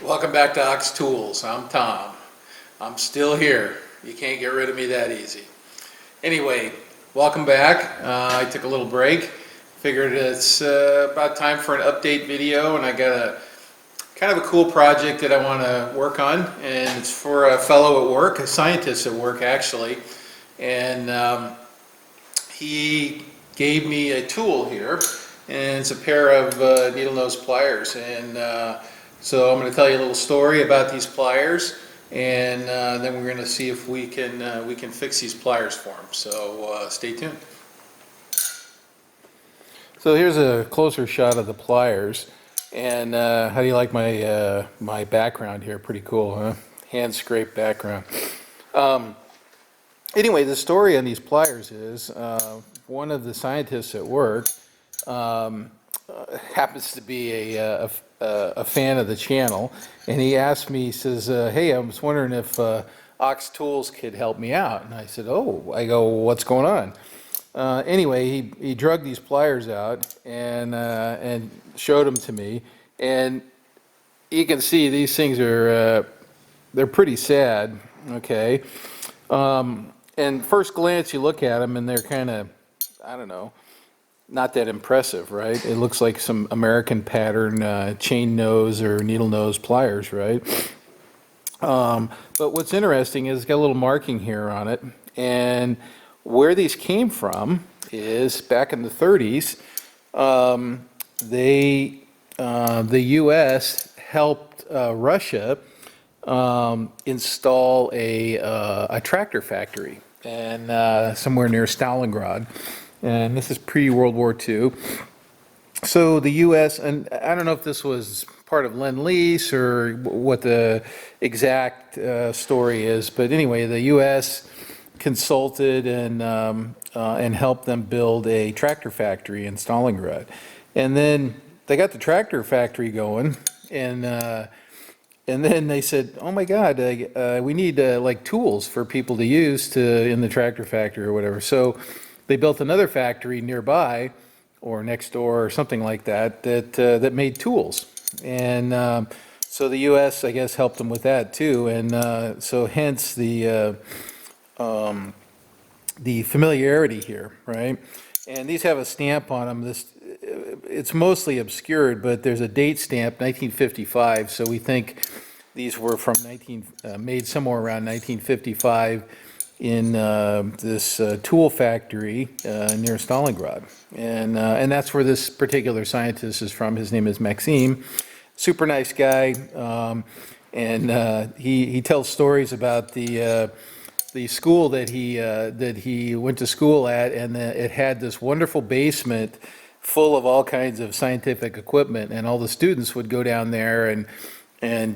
Welcome back to Ox Tools. I'm Tom. I'm still here. You can't get rid of me that easy. Anyway, welcome back. I took a little break. Figured it's about time for an update video, and I got a kind of a cool project that I want to work on, and it's for a fellow at work, a scientist at work actually, and he gave me a tool here, and it's a pair of needle nose pliers, and so I'm going to tell you a little story about these pliers, and then we're going to see if we can fix these pliers for him. So stay tuned. So here's a closer shot of the pliers, and how do you like my my background here? Pretty cool, huh? Hand scrape background. Anyway, the story on these pliers is one of the scientists at work happens to be a fan of the channel, and he asked me, he says, hey, I was wondering if Ox Tools could help me out. And I said, oh, I go, what's going on? Anyway, he drug these pliers out and showed them to me, and you can see these things are they're pretty sad, okay? And first glance you look at them and they're kind of, I don't know, not that impressive, right? It looks like some American pattern chain nose or needle nose pliers, right? But what's interesting is it's got a little marking here on it, and where these came from is back in the 30s. The U.S. helped Russia install a tractor factory, and somewhere near Stalingrad. And this is pre-World War II. So the U.S., and I don't know if this was part of Lend-Lease or what the exact story is, but anyway, the U.S. consulted and helped them build a tractor factory in Stalingrad. And then they got the tractor factory going, and then they said, oh my God, we need like tools for people to use in the tractor factory or whatever. So they built another factory nearby or next door or something like that that made tools. And so the U.S., I guess, helped them with that too. And so hence the familiarity here, right? And these have a stamp on them. It's mostly obscured, but there's a date stamp, 1955. So we think these were from made somewhere around 1955 in this tool factory near Stalingrad, and that's where this particular scientist is from. His name is Maxime, super nice guy, and he tells stories about the school that he went to school at, and it had this wonderful basement full of all kinds of scientific equipment, and all the students would go down there and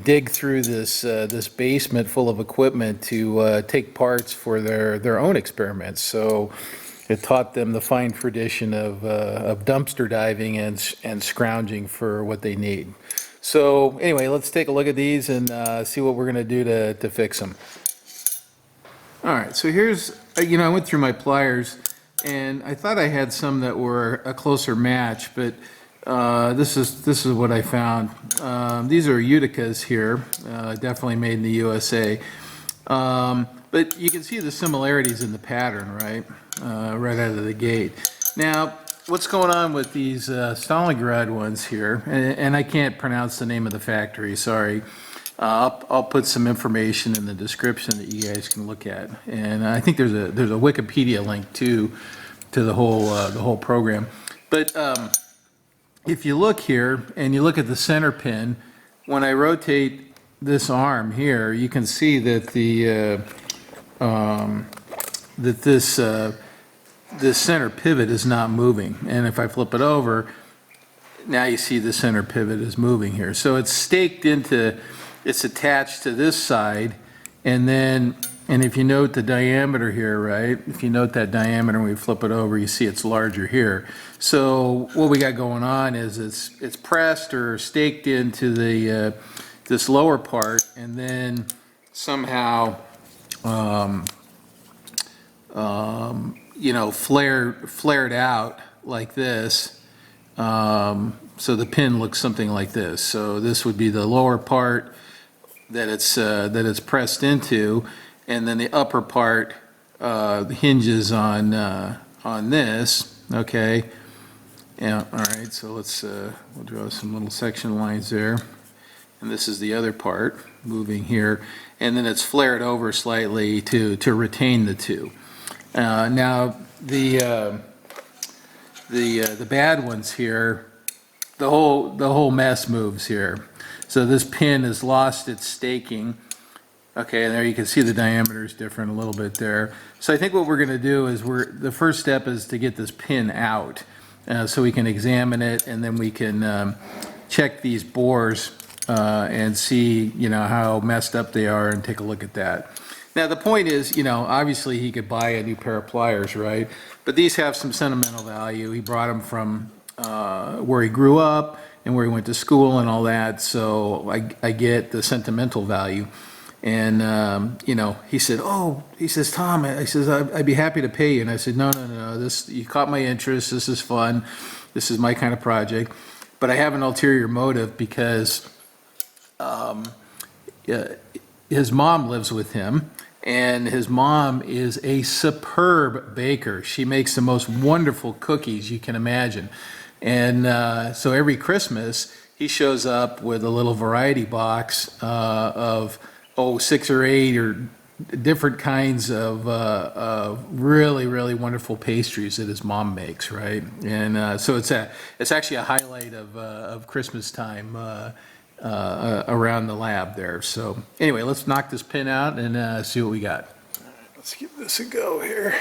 dig through this basement full of equipment to take parts for their own experiments. So it taught them the fine tradition of dumpster diving and scrounging for what they need. So anyway, let's take a look at these and see what we're going to do to fix them. All right, so here's, I went through my pliers, and I thought I had some that were a closer match, but this is what I found. These are Uticas here, definitely made in the USA. But you can see the similarities in the pattern, right? Right out of the gate. Now, what's going on with these Stalingrad ones here? And I can't pronounce the name of the factory, sorry. I'll put some information in the description that you guys can look at. And I think there's a Wikipedia link too to the whole program. But if you look here and you look at the center pin, when I rotate this arm here, you can see that this center pivot is not moving. And if I flip it over, now you see the center pivot is moving here. So it's staked into, it's attached to this side, and if you note the diameter here, right? If you note that diameter and we flip it over, you see it's larger here. So what we got going on is it's pressed or staked into this lower part, and then somehow flared out like this. So the pin looks something like this. So this would be the lower part that it's pressed into, and then the upper part hinges on this. Okay. Yeah. All right. So we'll draw some little section lines there, and this is the other part moving here, and then it's flared over slightly to retain the two. Now the bad ones here, the whole mess moves here. So this pin has lost its staking. Okay, and there you can see the diameter is different a little bit there. So I think what we're going to do is the first step is to get this pin out, so we can examine it, and then we can check these bores and see how messed up they are and take a look at that. Now the point is, obviously he could buy a new pair of pliers, right? But these have some sentimental value. He brought them from where he grew up and where he went to school and all that, so I get the sentimental value. And he said, Tom, I'd be happy to pay you. And I said, no, you caught my interest. This is fun. This is my kind of project. But I have an ulterior motive because his mom lives with him, and his mom is a superb baker. She makes the most wonderful cookies you can imagine. And so every Christmas, he shows up with a little variety box of 6 or 8 or different kinds of really, really wonderful pastries that his mom makes, right? And so it's actually a highlight of Christmas time around the lab there. So anyway, let's knock this pin out and see what we got. All right, let's give this a go here.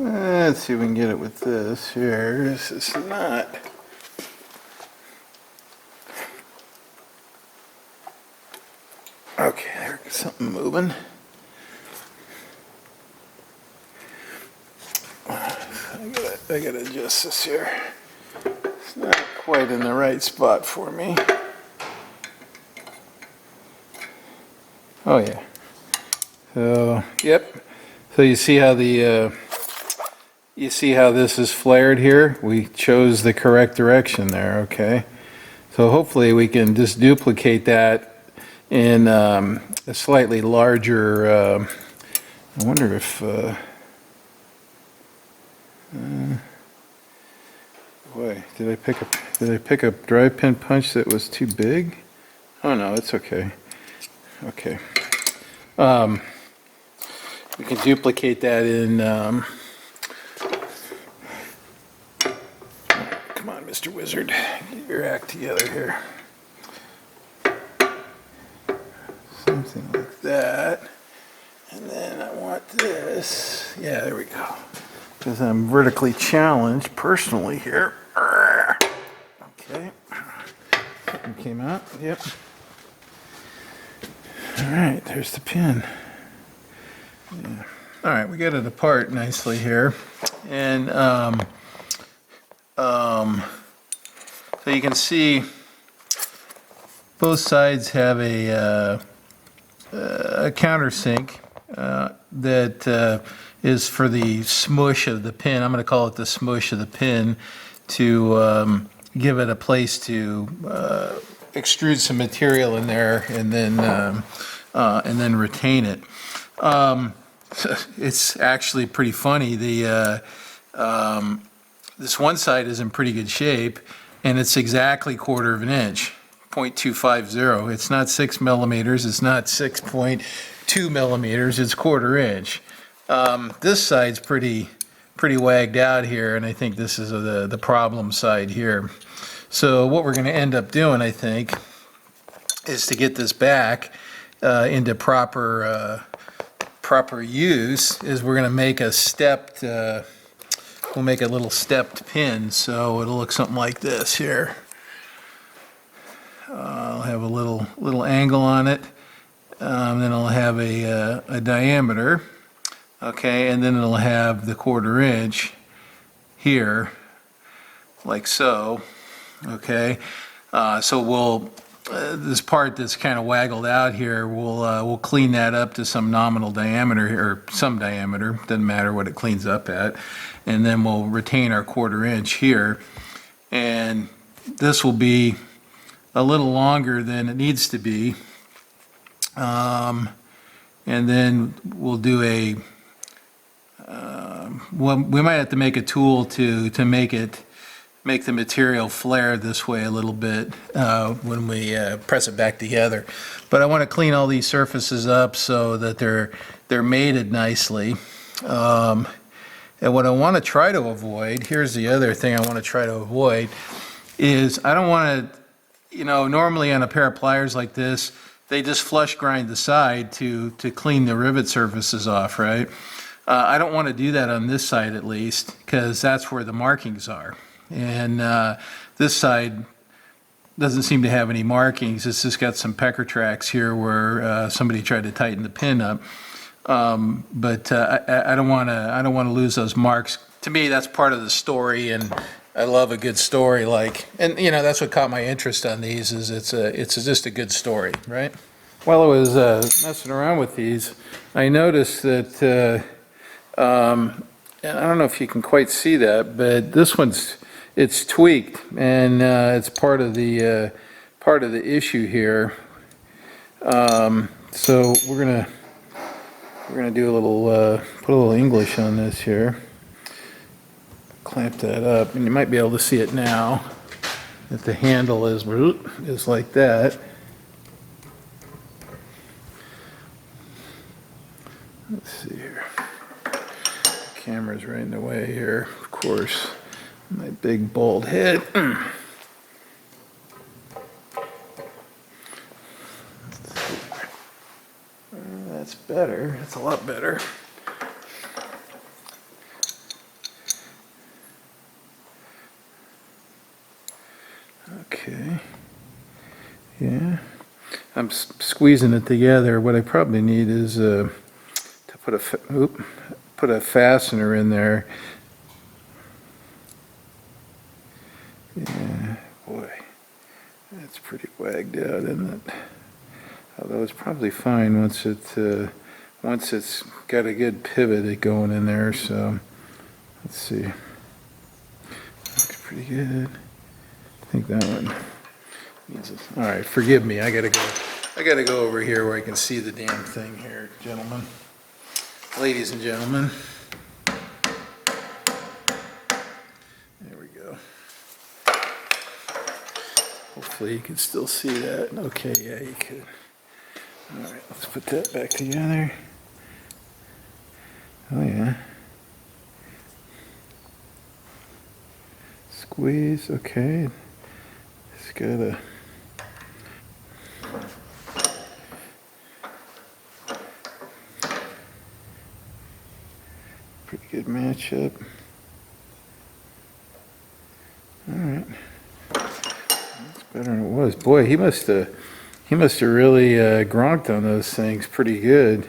Let's see if we can get it with this here. This is not. Okay, there's something moving. I gotta adjust this here. It's not quite in the right spot for me. Oh yeah. So, yep. So you see how this is flared here? We chose the correct direction there, okay? So hopefully we can just duplicate that in a slightly larger, I wonder if, boy, did I pick a drive pin punch that was too big? Oh no, it's okay. Okay. We can duplicate that in, come on, Mr. Wizard, get your act together here. Something like that. And then I want this. Yeah, there we go. Because I'm vertically challenged personally here. Okay. Something came out. Yep. All right, there's the pin. Yeah. All right, we got it apart nicely here. And so you can see both sides have a countersink that is for the smush of the pin. I'm going to call it the smush of the pin to give it a place to extrude some material in there and then retain it. It's actually pretty funny. This one side is in pretty good shape, and it's exactly 1/4 of an inch. 0.250. It's not 6 millimeters. It's not 6.2 millimeters. It's 1/4 inch. This side's pretty wagged out here, and I think this is the problem side here. So what we're going to end up doing, I think, is to get this back into proper use. Is we're going to make a stepped. We'll make a little stepped pin, so it'll look something like this here. I'll have a little angle on it, then I'll have a diameter, okay, and then it'll have the 1/4 inch here, like so, okay. So this part that's kind of waggled out here, we'll clean that up to some nominal diameter or some diameter, doesn't matter what it cleans up at, and then we'll retain our 1/4 inch here, and this will be a little longer than it needs to be, and then we'll do a well, we might have to make a tool to make the material flare this way a little bit when we press it back together. But I want to clean all these surfaces up so that they're mated nicely. And what I want to try to avoid, here's the other thing I want to try to avoid, is I don't want to, normally on a pair of pliers like this, they just flush grind the side to clean the rivet surfaces off, right? I don't want to do that on this side at least, because that's where the markings are. And this side doesn't seem to have any markings. It's just got some pecker tracks here where somebody tried to tighten the pin up. But I don't want to lose those marks. To me, that's part of the story, and I love a good story. And that's what caught my interest on these. Is it's just a good story, right? While I was messing around with these, I noticed that. And I don't know if you can quite see that, but this it's tweaked, and it's part of the issue here. So we're gonna do a little put a little English on this here. Clamp that up, and you might be able to see it now. That the handle is like that. Let's see here. Camera's right in the way here, of course. My big bald head. That's better. That's a lot better. Okay. Yeah. I'm squeezing it together. What I probably need is to put a fastener in there. Yeah, boy, that's pretty wagged out, isn't it? Although it's probably fine once it's got a good pivot going in there. So let's see. Looks pretty good. I think that one needs it. All right, forgive me. I gotta go over here where I can see the damn thing here, gentlemen. Ladies and gentlemen, there we go. Hopefully you can still see that. Okay, yeah, you could. All right, let's put that back together. Oh yeah. Squeeze, okay. It's got a pretty good matchup. All right, that's better than it was. Boy, he must have really gronked on those things pretty good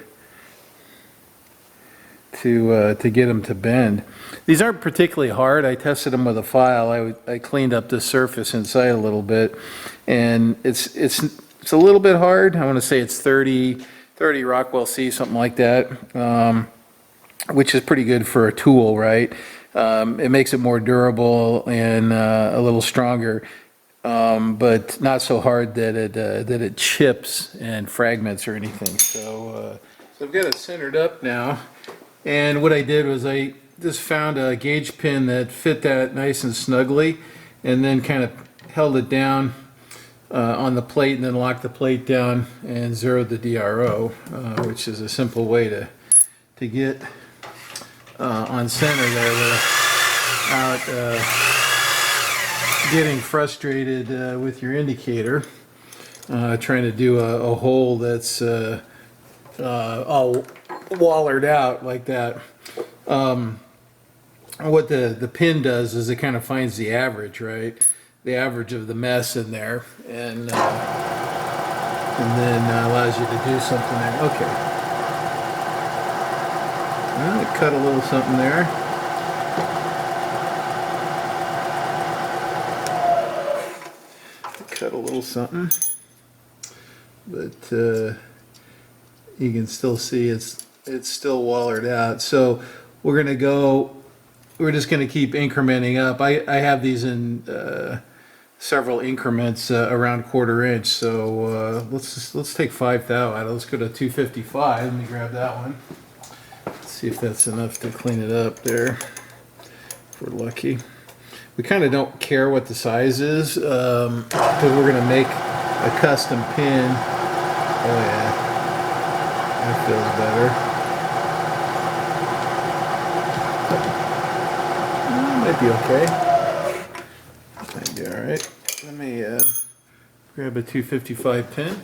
to get them to bend. These aren't particularly hard. I tested them with a file. I cleaned up the surface inside a little bit, and it's a little bit hard. I want to say it's 30 Rockwell C, something like that. Which is pretty good for a tool, right? It makes it more durable and a little stronger, but not so hard that it chips and fragments or anything. So I've got it centered up now, and what I did was I just found a gauge pin that fit that nice and snugly, and then kind of held it down on the plate, and then locked the plate down and zeroed the DRO, which is a simple way to get on center there without getting frustrated with your indicator, trying to do a hole that's all wallered out like that. What the pin does is it kind of finds the average, right? The average of the mess in there, and then allows you to do something there. Okay. Well, it cut a little something there. Cut a little something. but you can still see it's still wallered out. So we're just gonna keep incrementing up. I have these in several increments around 1/4 inch. So let's take 5 thou out. Let's go to 255. Let me grab that one. Let's see if that's enough to clean it up there. If we're lucky. We kind of don't care what the size is because we're going to make a custom pin. Oh yeah, that feels better. Might be okay. Might be all right. Let me grab a 255 pin.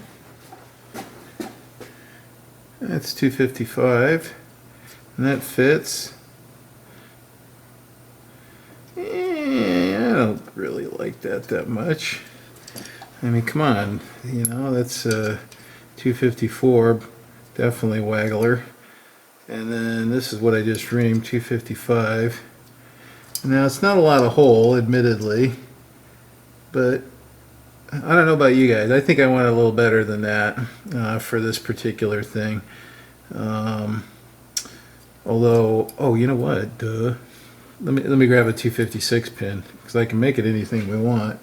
That's 255, and that fits. I don't really like that much. I mean, come on, you know, that's 254, definitely waggler. And then this is what I just reamed, 255. Now, it's not a lot of hole, admittedly, but I don't know about you guys. I think I want it a little better than that for this particular thing. Although, oh, you know what? Duh. Let me grab a 256 pin because I can make it anything we want.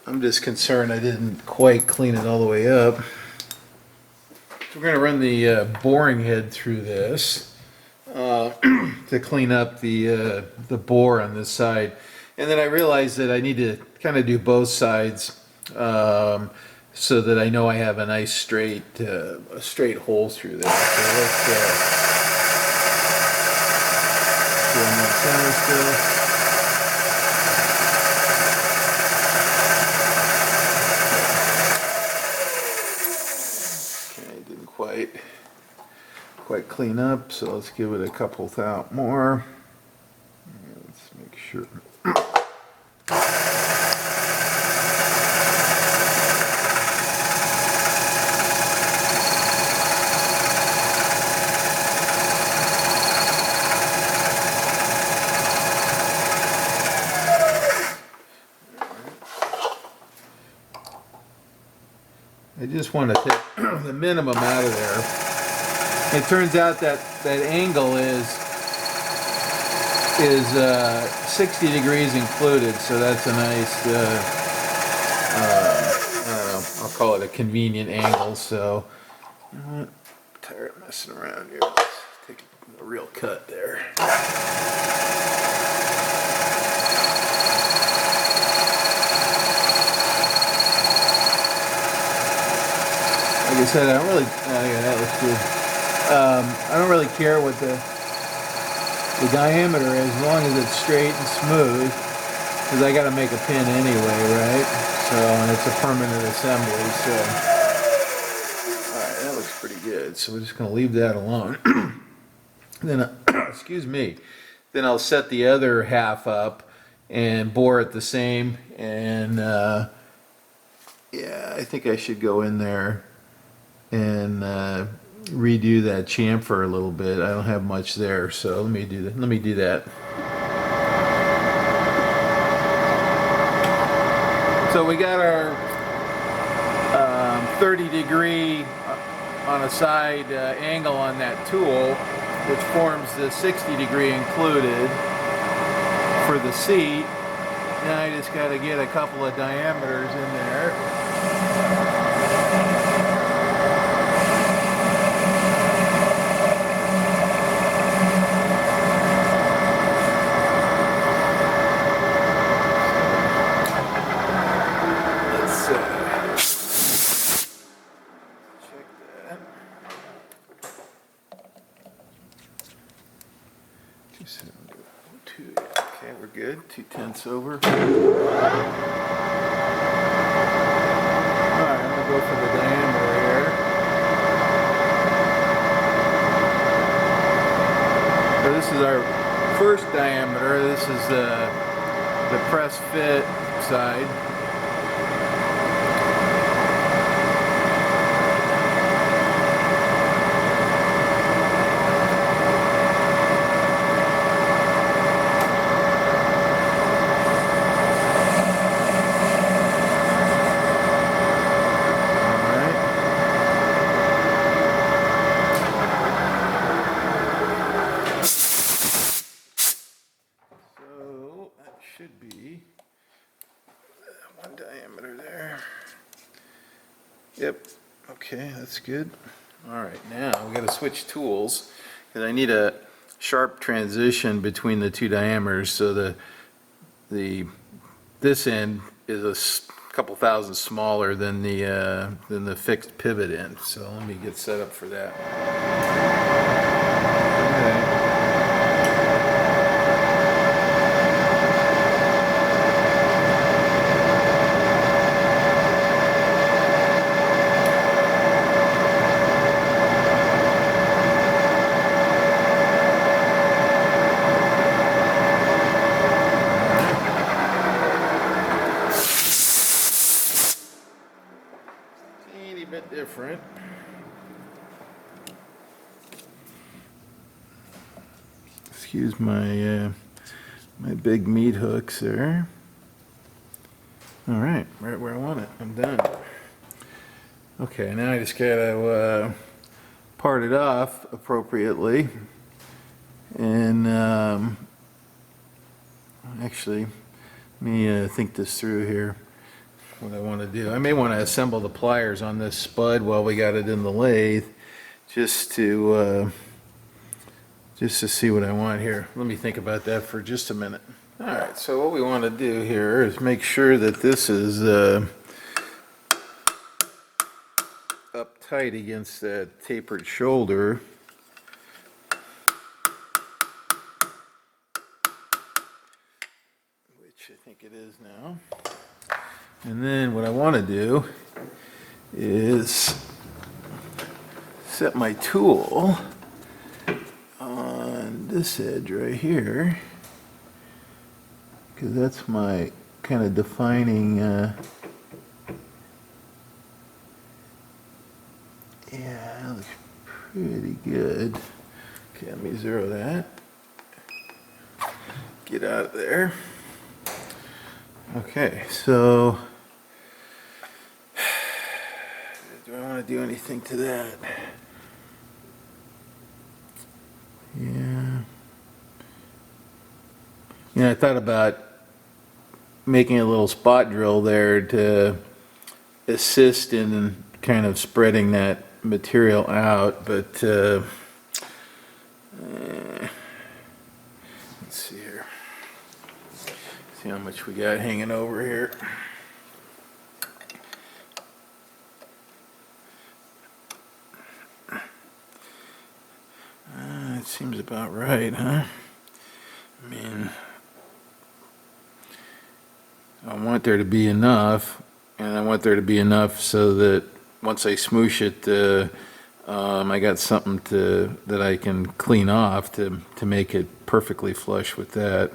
I'm just concerned I didn't quite clean it all the way up. So we're going to run the boring head through this to clean up the bore on this side. And then I realized that I need to kind of do both sides so that I know I have a nice straight hole through there. So let's center still. Okay, didn't quite clean up, so let's give it a couple thou more. Let's make sure. I just want to take the minimum out of there. It turns out that angle is 60 degrees included, so that's a nice, I don't know, I'll call it a convenient angle. So I'm tired of messing around here. Let's take a real cut there. Like I said, I don't really. Yeah, that looks good. I don't really care what the diameter is, as long as it's straight and smooth. Because I got to make a pin anyway, right? So, and it's a permanent assembly. So, all right, that looks pretty good. So we're just going to leave that alone. Then, excuse me. Then I'll set the other half up and bore it the same. And yeah, I think I should go in there and redo that chamfer a little bit. I don't have much there, so let me do that. So we got our 30-degree on a side angle on that tool, which forms the 60-degree included for the seat. Now I just got to get a couple of diameters in there. Okay, we're good. 2/10 over. Alright, I'm going to go for the diameter here. So this is our first diameter. This is the press fit side. Yep, okay, that's good. All right, now we got to switch tools because I need a sharp transition between the two diameters, so this end is a couple thousand smaller than the fixed pivot end. So let me get set up for that. Okay. Bit different. Excuse my my big meat hooks there. All right, right where I want it. I'm done. Okay, now I just gotta part it off appropriately, and actually, let me think this through here. What I want to do. I may want to assemble the pliers on this spud while we got it in the lathe, just to see what I want here. Let me think about that for just a minute. All right, so what we want to do here is make sure that this is up tight against that tapered shoulder. Which I think it is now. And then what I want to do is set my tool on this edge right here, because that's my kind of defining, yeah, that looks pretty good. Okay, let me zero that. Get out of there. Okay, so do I want to do anything to that? Yeah. I thought about making a little spot drill there to assist in kind of spreading that material out, but let's see here. See how much we got hanging over here. It seems about right, huh? I mean, I want there to be enough, and I want there to be enough so that once I smoosh it, I got something that I can clean off to make it perfectly flush with that.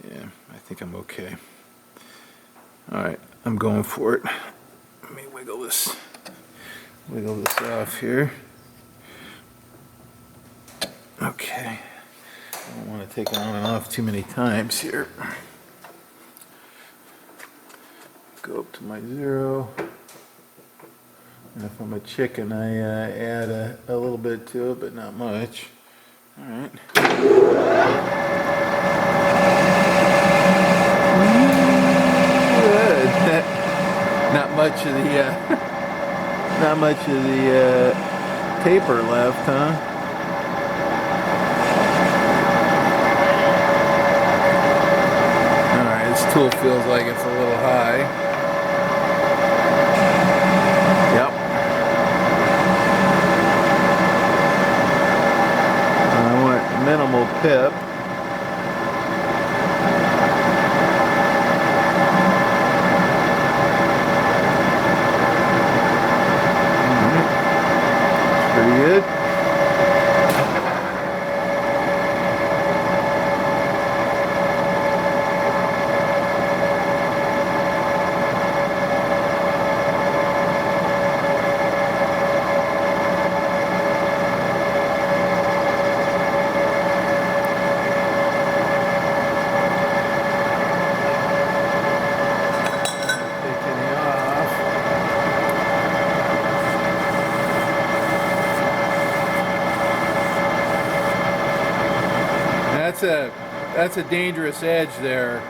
Yeah, I think I'm okay. All right, I'm going for it. Let me wiggle this off here. Okay, I don't want to take it on and off too many times here. Go up to my zero. And if I'm a chicken, I add a little bit to it, but not much. All right. Good. Not much of the taper left, huh? All right, this tool feels like it's a little high. Minimal pip. Pretty good. That's a dangerous edge there,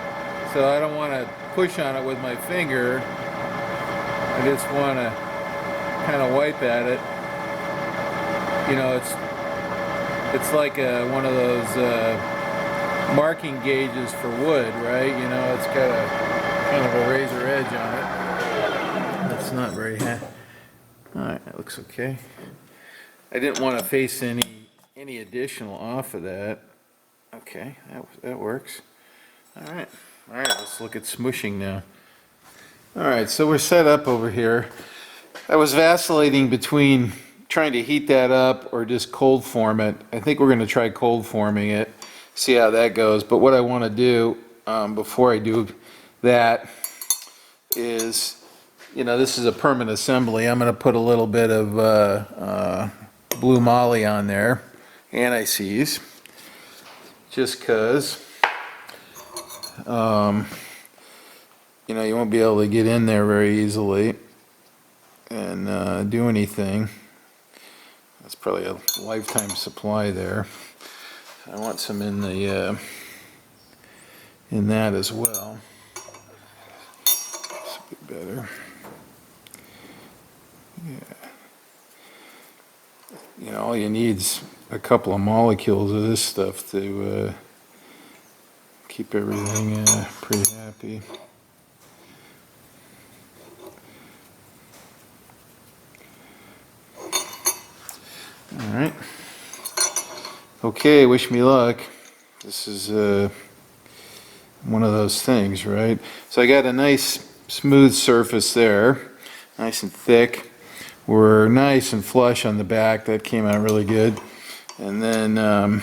so I don't want to push on it with my finger. I just want to kind of wipe at it, you know, it's like one of those marking gauges for wood, right? You know, it's got a kind of a razor edge on it. That's not very all right, that looks okay. I didn't want to face any additional off of that. Okay, that works. All right, let's look at smushing now. All right, so we're set up over here. I was vacillating between trying to heat that up or just cold form it. I think we're going to try cold forming it, see how that goes. But what I want to do before I do that is, you know, this is a permanent assembly. I'm going to put a little bit of blue moly on there, anti-seize, just because, you know, you won't be able to get in there very easily and do anything. That's probably a lifetime supply there. I want some in the in that as well. This would be better. Yeah. You know, all you need's a couple of molecules of this stuff to keep everything pretty happy. All right. Okay, wish me luck. This is one of those things, right? So I got a nice smooth surface there, nice and thick. We're nice and flush on the back. That came out really good. And then,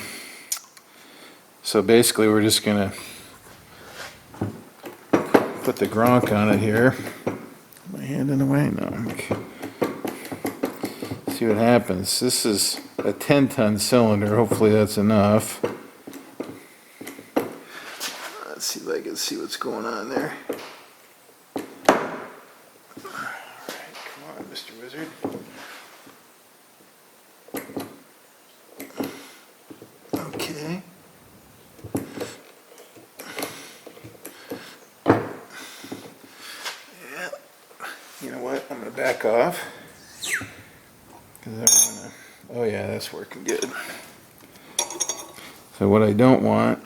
so basically we're just gonna put the gronk on it here. My hand in the way? No. Okay. See what happens. This is a 10-ton cylinder. Hopefully that's enough. Let's see if I can see what's going on there. Alright, come on, Mr. Wizard. Okay. Yeah. You know what? I'm going to back off. Oh yeah, that's working good. So what I don't want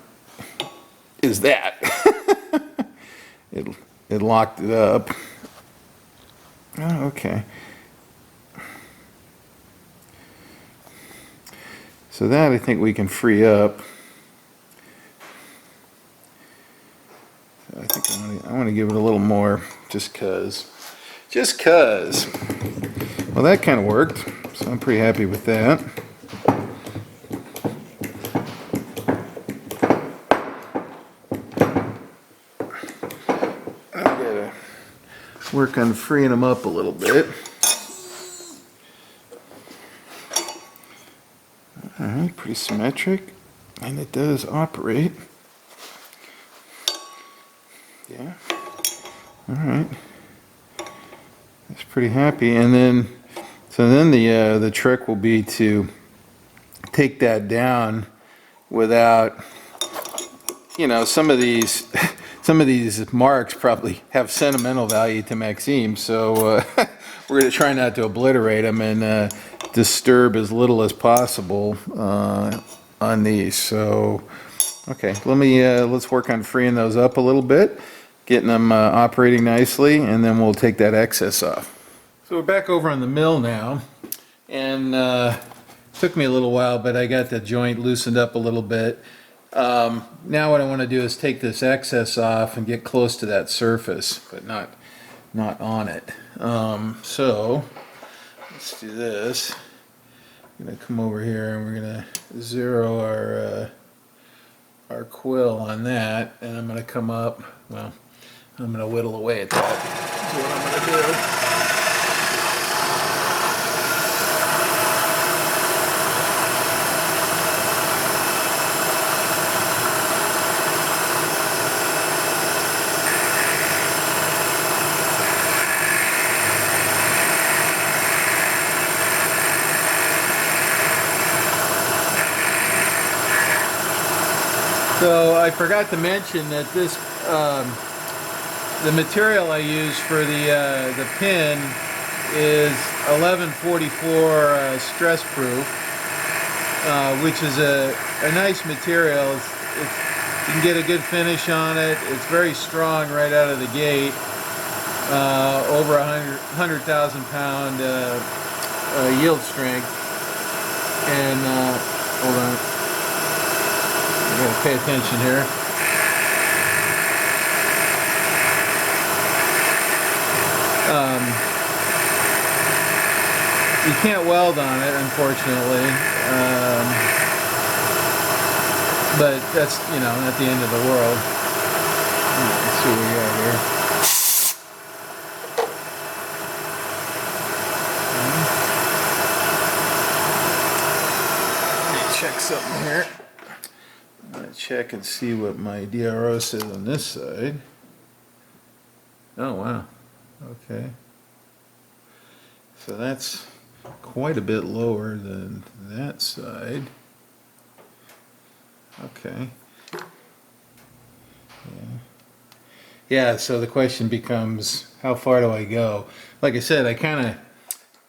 is that. It locked it up. Oh, okay. So that I think we can free up. So I think I want to give it a little more just cause. Just cause. Well, that kind of worked. So I'm pretty happy with that. I gotta work on freeing them up a little bit. Alright, pretty symmetric. And it does operate. Yeah. Alright. That's pretty happy. And then so then the trick will be to take that down without, you know, some of these marks probably have sentimental value to Maxime, so we're going to try not to obliterate them and disturb as little as possible on these. So okay, let's work on freeing those up a little bit, getting them operating nicely, and then we'll take that excess off. So we're back over on the mill now, and took me a little while, but I got the joint loosened up a little bit. Now what I want to do is take this excess off and get close to that surface, but not on it. So let's do this. I'm going to come over here and we're going to zero our quill on that, and I'm going to come up. Well, I'm going to whittle away at that. That's what I'm going to do. So I forgot to mention that this, the material I use for the pin is 1144 stress proof, which is a nice material. You can get a good finish on it. It's very strong right out of the gate. Over 100,000 pound yield strength. And hold on, I gotta pay attention here. You can't weld on it, unfortunately, but that's, you know, not the end of the world. Let's see what we got here. Let me check something here. I'm going to check and see what my DRO says on this side. Oh, wow. Okay. So that's quite a bit lower than that side. Okay. Yeah, so the question becomes, how far do I go? Like I said, I kind of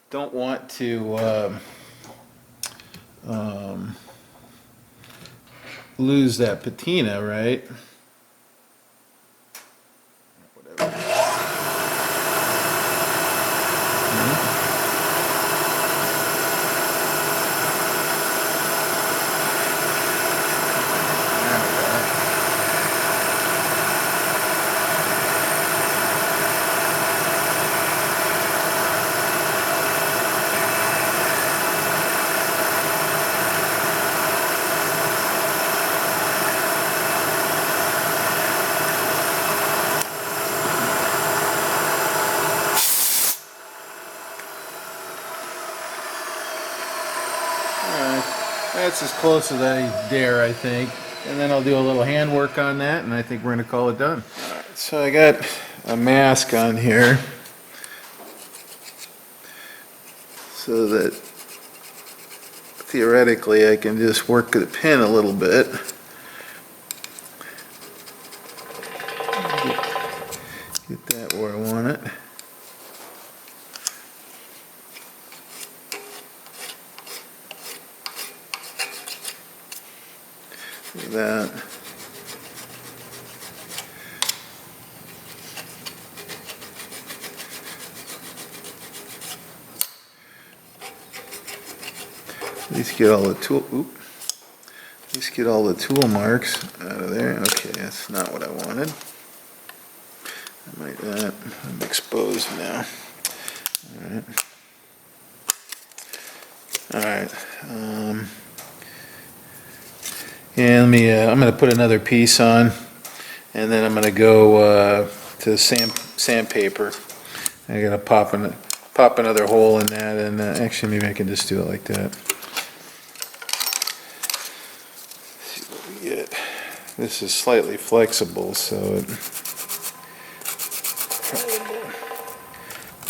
don't want to lose that patina, right? Whatever. That's as close as I dare, I think. And then I'll do a little hand work on that, and I think we're going to call it done. All right, so I got a mask on here so that theoretically I can just work the pin a little bit. Get that where I want it. Like that. At least get all the tool. At least get all the tool marks out of there. Okay, that's not what I wanted. I'm exposed now. All right. All right. And let me. I'm going to put another piece on, and then I'm going to go to sandpaper. I got to pop another hole in that, and actually maybe I can just do it like that. Let's see what we get. This is slightly flexible, so it probably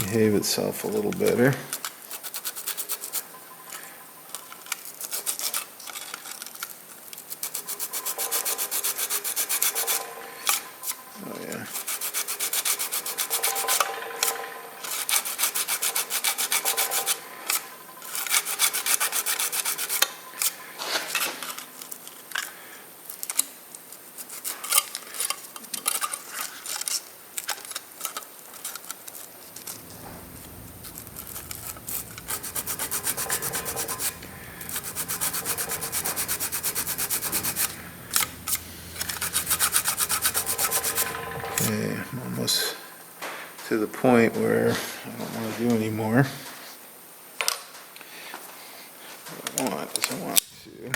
behave itself a little better. Oh yeah. Okay, I'm almost to the point where I don't want to do anymore. What I want is I want to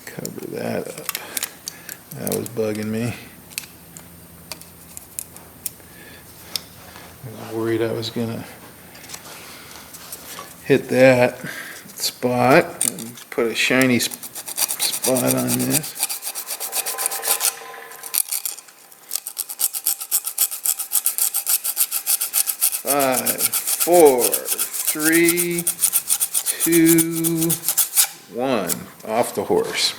cover that up. That was bugging me. I was worried I was gonna hit that spot and put a shiny spot on this. Five, four, three, two, one. Off the horse.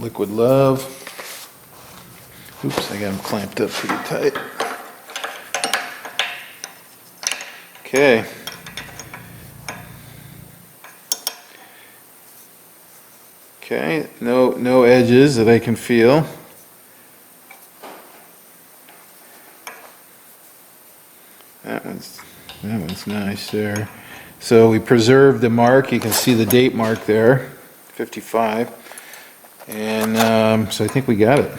Liquid Love. Oops, I got them clamped up pretty tight. Okay. Okay, no edges that I can feel. That one's nice there. So we preserved the mark. You can see the date mark there, 55. And so I think we got it.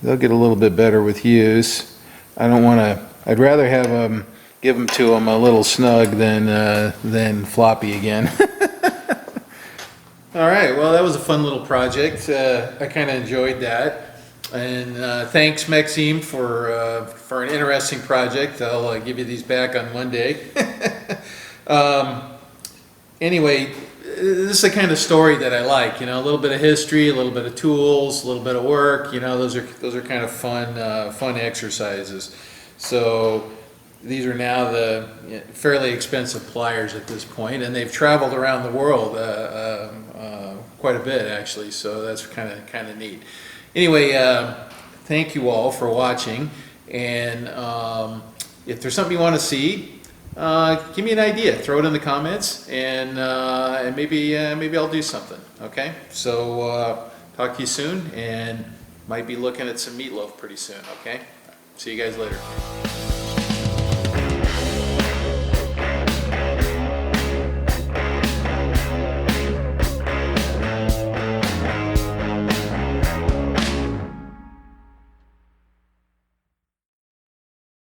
They'll get a little bit better with use. I don't want to. I'd rather have give them to them a little snug than floppy again. All right. Well, that was a fun little project. I kind of enjoyed that. And thanks, Maxime, for an interesting project. I'll give you these back on Monday. Anyway, this is the kind of story that I like. A little bit of history, a little bit of tools, a little bit of work. Those are kind of fun exercises. So these are now the fairly expensive pliers at this point, and they've traveled around the world quite a bit actually. So that's kind of neat. Anyway, thank you all for watching, and if there's something you want to see, give me an idea. Throw it in the comments, and maybe I'll do something. Okay, so talk to you soon, and might be looking at some meatloaf pretty soon. Okay, see you guys later.